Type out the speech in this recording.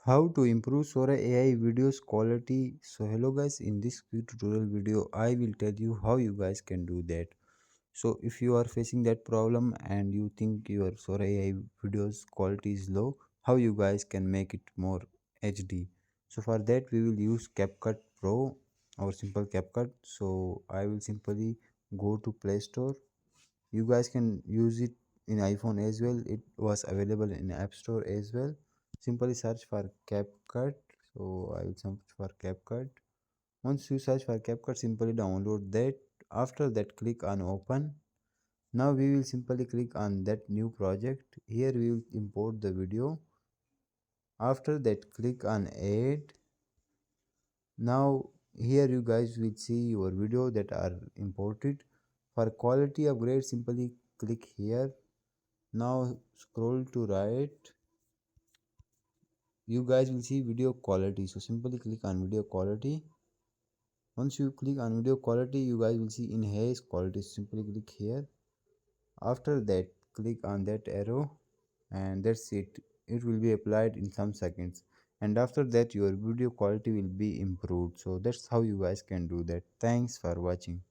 How to improve Sora AI videos quality. So hello guys, in this quick tutorial video I will tell you how you guys can do that. So if you are facing that problem and you think your Sora AI videos quality is low, how you guys can make it more HD. So for that we will use CapCut Pro or simple CapCut. So I will simply go to Play Store. You guys can use it in iPhone as well. It was available in App Store as well. Simply search for CapCut. So I will search for CapCut. Once you search for CapCut, simply download that. After that, click on open. Now we will simply click on that new project. Here we will import the video. After that, click on add. Now here you guys will see your video that are imported. For quality upgrade, simply click here. Now scroll to right. You guys will see video quality. So simply click on video quality. Once you click on video quality, you guys will see enhance quality. Simply click here. After that, click on that arrow, and that's it. It will be applied in some seconds. And after that, your video quality will be improved. So that's how you guys can do that. Thanks for watching.